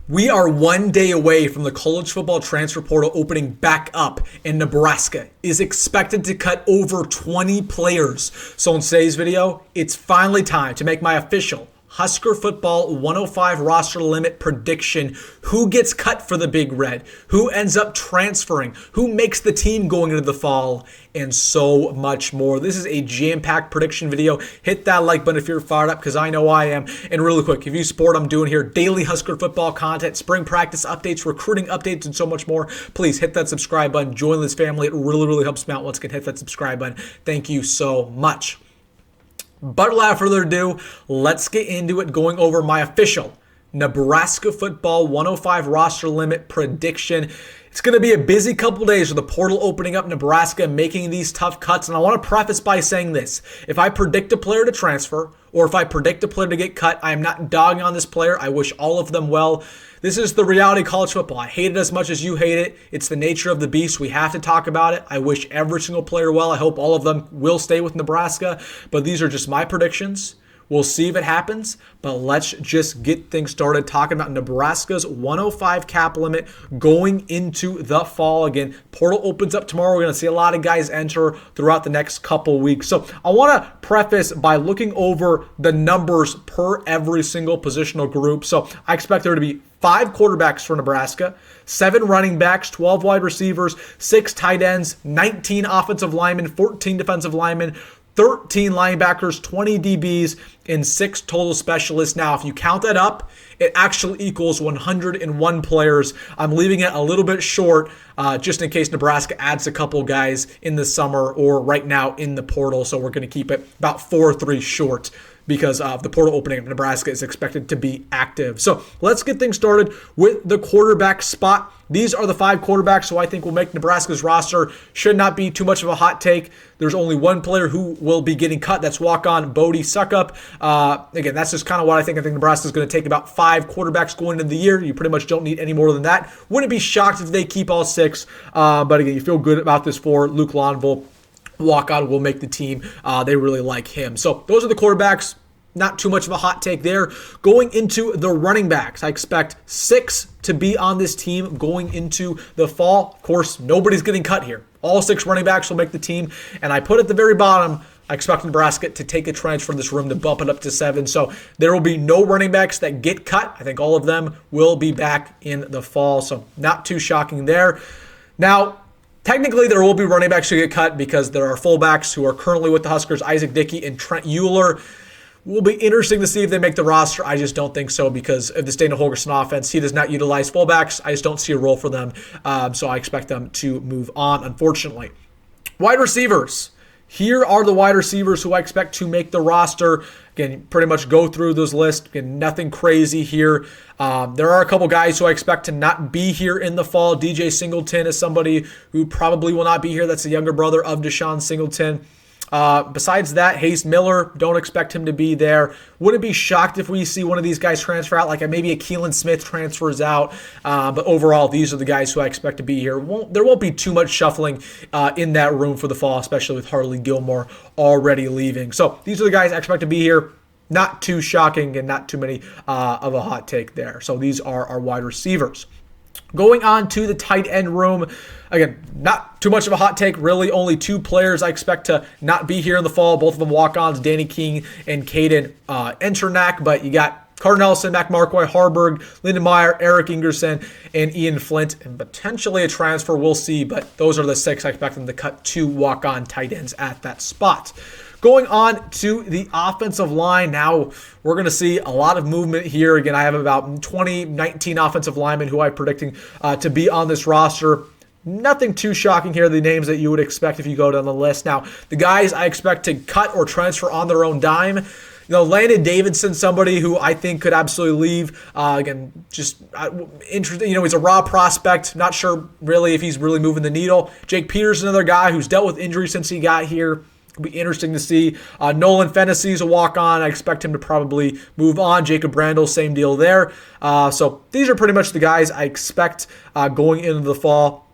We are 1 day away from the college football transfer portal opening back up, and Nebraska is expected to cut over 20 players. So in today's video, it's finally time to make my official Husker football 105 roster limit prediction. Who gets cut for the Big Red? Who ends up transferring? Who makes the team going into the fall? And so much more. This is a jam-packed prediction video. Hit that like button if you're fired up, because I know I am. And really quick, if you support what I'm doing here, daily Husker football content, spring practice updates, recruiting updates, and so much more, please hit that subscribe button. Join this family. It really helps me out. Once again, hit that subscribe button. Thank you so much. But without further ado, let's get into it, going over my official Nebraska football 105 roster limit prediction. It's going to be a busy couple days with the portal opening up, Nebraska making these tough cuts. And I want to preface by saying this. If I predict a player to transfer, or if I predict a player to get cut, I am not dogging on this player. I wish all of them well. This is the reality of college football. I hate it as much as you hate it. It's the nature of the beast. We have to talk about it. I wish every single player well. I hope all of them will stay with Nebraska. But these are just my predictions. We'll see if it happens, but let's just get things started talking about Nebraska's 105 cap limit going into the fall. Again, portal opens up tomorrow. We're going to see a lot of guys enter throughout the next couple weeks. So I want to preface by looking over the numbers per every single positional group. So I expect there to be 5 quarterbacks for Nebraska, 7 running backs, 12 wide receivers, 6 tight ends, 19 offensive linemen, 14 defensive linemen, 13 linebackers, 20 DBs, and 6 total specialists. Now, if you count that up, it actually equals 101 players. I'm leaving it a little bit short just in case Nebraska adds a couple guys in the summer or right now in the portal. So we're going to keep it about 4 or 3 short, because of the portal opening. Nebraska is expected to be active. So let's get things started with the quarterback spot. These are the 5 quarterbacks who I think will make Nebraska's roster. Should not be too much of a hot take. There's only one player who will be getting cut. That's walk-on Bodie Suckup. Again, that's just kind of what I think. I think Nebraska's going to take about 5 quarterbacks going into the year. You pretty much don't need any more than that. Wouldn't be shocked if they keep all 6. But again, you feel good about this for Luke Lonville. Walk-on will make the team. They really like him. So those are the quarterbacks. Not too much of a hot take there. Going into the running backs, I expect 6 to be on this team going into the fall. Of course, nobody's getting cut here. All 6 running backs will make the team. And I put at the very bottom, I expect Nebraska to take a transfer in this room to bump it up to 7. So there will be no running backs that get cut. I think all of them will be back in the fall. So not too shocking there. Now, technically, there will be running backs who get cut because there are fullbacks who are currently with the Huskers, Isaac Dickey and Trent Euler. Will be interesting to see if they make the roster. I just don't think so, because of the Dana Holgorsen offense. He does not utilize fullbacks. I just don't see a role for them. So I expect them to move on, unfortunately. Wide receivers. Here are the wide receivers who I expect to make the roster. Again, pretty much go through this list. Again, nothing crazy here. There are a couple guys who I expect to not be here in the fall. DJ Singleton is somebody who probably will not be here. That's the younger brother of Deshaun Singleton. Besides that, Hayes Miller, don't expect him to be there. Wouldn't be shocked if we see one of these guys transfer out, like maybe a Keelan Smith transfers out. But overall, these are the guys who I expect to be here. There won't be too much shuffling in that room for the fall, especially with Harley Gilmore already leaving. So these are the guys I expect to be here. Not too shocking and not too many of a hot take there. So these are our wide receivers. Going on to the tight end room, again, not too much of a hot take. Really, only 2 players I expect to not be here in the fall. Both of them walk-ons, Danny King and Caden Enternack. But you got Carter Nelson, Mac Markway, Hoiberg, Lyndon Meyer, Eric Ingerson, and Ian Flint, and potentially a transfer. We'll see, but those are the 6 I expect them to cut 2 walk-on tight ends at that spot. Going on to the offensive line, now we're going to see a lot of movement here. Again, I have about 19 offensive linemen who I'm predicting to be on this roster. Nothing too shocking here, the names that you would expect if you go down the list. Now, the guys I expect to cut or transfer on their own dime, Landon Davidson, somebody who I think could absolutely leave. Again, just interesting. He's a raw prospect. Not sure really if he's really moving the needle. Jake Peters, another guy who's dealt with injury since he got here. It'll be interesting to see. Nolan Fennessy is a walk-on. I expect him to probably move on. Jacob Brandel, same deal there. So these are pretty much the guys I expect going into the fall.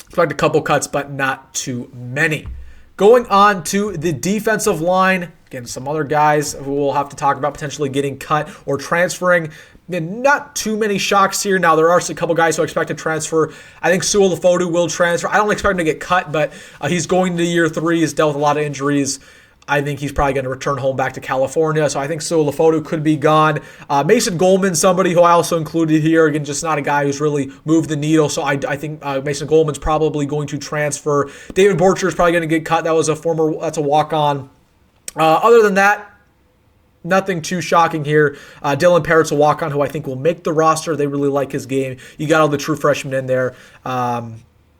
Expect a couple cuts, but not too many. Going on to the defensive line. Again, some other guys who we'll have to talk about potentially getting cut or transferring. Again, not too many shocks here. Now, there are a couple guys who I expect to transfer. I think Sewell Lefotu will transfer. I don't expect him to get cut, but he's going to year 3. He's dealt with a lot of injuries. I think he's probably going to return home back to California. So I think Sewell Lefotu could be gone. Mason Goldman, somebody who I also included here. Again, just not a guy who's really moved the needle. So I think Mason Goldman's probably going to transfer. David Borcher is probably going to get cut. That's a walk-on. Other than that, nothing too shocking here. Dylan Parrott's a walk-on who I think will make the roster. They really like his game. You got all the true freshmen in there. I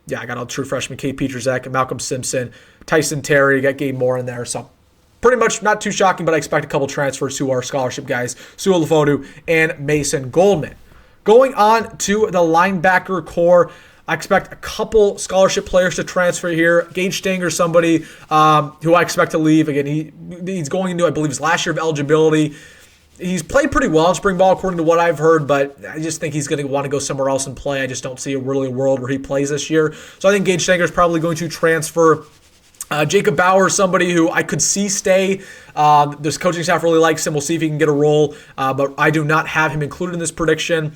got all the true freshmen. Kate Pietrzak, Malcolm Simpson, Tyson Terry. You got Gabe Moore in there. So pretty much not too shocking, but I expect a couple transfers to our scholarship guys, Sewell Lefotu and Mason Goldman. Going on to the linebacker core, I expect a couple scholarship players to transfer here. Gage Stanger, somebody who I expect to leave. Again, he's going into, I believe, his last year of eligibility. He's played pretty well in spring ball, according to what I've heard, but I just think he's going to want to go somewhere else and play. I just don't see a world where he plays this year. So I think Gage Stanger is probably going to transfer. Jacob Bauer, somebody who I could see stay. This coaching staff really likes him. We'll see if he can get a role, but I do not have him included in this prediction.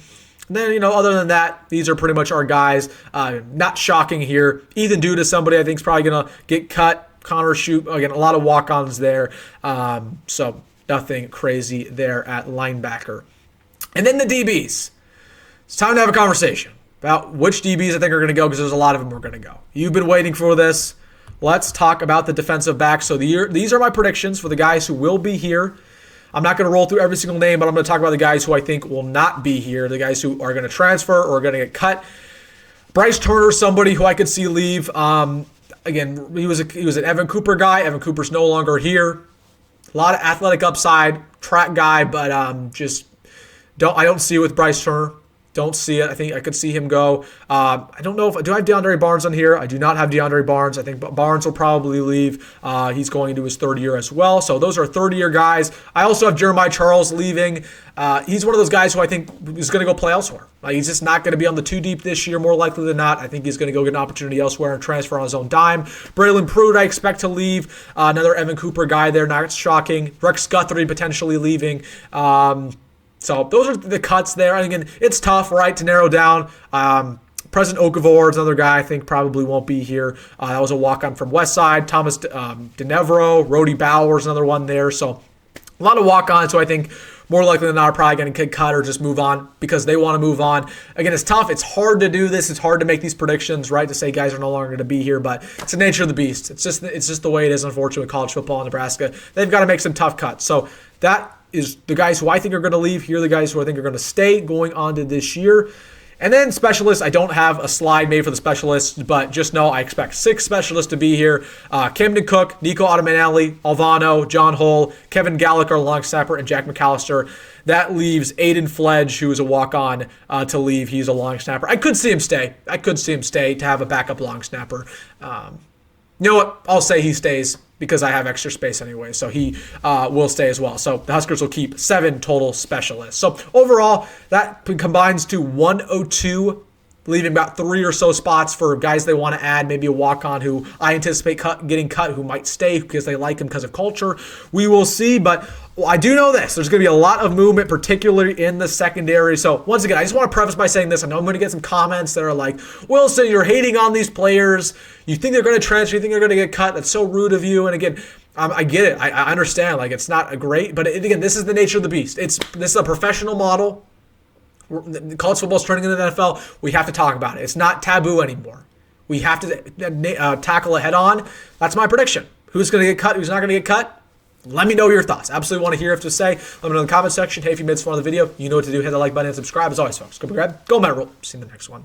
And then, other than that, these are pretty much our guys. Not shocking here. Ethan Duda, somebody I think is probably going to get cut. Connor Shoup, again, a lot of walk-ons there. So nothing crazy there at linebacker. And then the DBs. It's time to have a conversation about which DBs I think are going to go, because there's a lot of them who are going to go. You've been waiting for this. Let's talk about the defensive backs. So these are my predictions for the guys who will be here. I'm not going to roll through every single name, but I'm going to talk about the guys who I think will not be here, the guys who are going to transfer or are going to get cut. Bryce Turner, somebody who I could see leave. Again, he was an Evan Cooper guy. Evan Cooper's no longer here. A lot of athletic upside, track guy, but I don't see it with Bryce Turner. Don't see it. I think I could see him go. I don't know do I have DeAndre Barnes on here? I do not have DeAndre Barnes. I think Barnes will probably leave. He's going into his third year as well. So those are third-year guys. I also have Jeremiah Charles leaving. He's one of those guys who I think is going to go play elsewhere. He's just not going to be on the 2 deep this year, more likely than not. I think he's going to go get an opportunity elsewhere and transfer on his own dime. Braylon Pruitt, I expect to leave. Another Evan Cooper guy there, not shocking. Rex Guthrie potentially leaving. So those are the cuts there. And again, it's tough, right, to narrow down. President Okafor is another guy I think probably won't be here. That was a walk-on from Westside. Thomas DeNevro, Rody Bauer is another one there. So a lot of walk-ons who I think more likely than not are probably going to get cut or just move on because they want to move on. Again, it's tough. It's hard to do this. It's hard to make these predictions, right, to say guys are no longer going to be here, but it's the nature of the beast. It's just the way it is, unfortunately, with college football in Nebraska. They've got to make some tough cuts. So that is the guys who I think are going to leave. Here are the guys who I think are going to stay going on to this year. And then specialists, I don't have a slide made for the specialists, but just know I expect 6 specialists to be here. Camden Cook, Nico Ottomanelli, Alvano, John Hull, Kevin Gallagher, long snapper, and Jack McAllister. That leaves Aiden Fledge, who is a walk-on, to leave. He's a long snapper. I could see him stay to have a backup long snapper. You know what? I'll say he stays because I have extra space anyway, so he will stay as well. So the Huskers will keep 7 total specialists. So overall, that combines to 102, leaving about 3 or so spots for guys they want to add, maybe a walk-on who I anticipate getting cut, who might stay because they like him because of culture. We will see, but I do know this. There's going to be a lot of movement, particularly in the secondary. So once again, I just want to preface by saying this. I know I'm going to get some comments that are like, Wilson, you're hating on these players. You think they're going to transfer. You think they're going to get cut. That's so rude of you. And again, I get it. I understand. Like, it's not a great, but again, this is the nature of the beast. This is a professional model. College football is turning into the NFL. We have to talk about it. It's not taboo anymore. We have to tackle it head on. That's my prediction. Who's going to get cut? Who's not going to get cut? Let me know your thoughts. Absolutely want to hear what you have to say. Let me know in the comment section. Hey, if you made this fun of the video, you know what to do. Hit the like button and subscribe. As always, folks, go Matt Rhule. See you in the next one.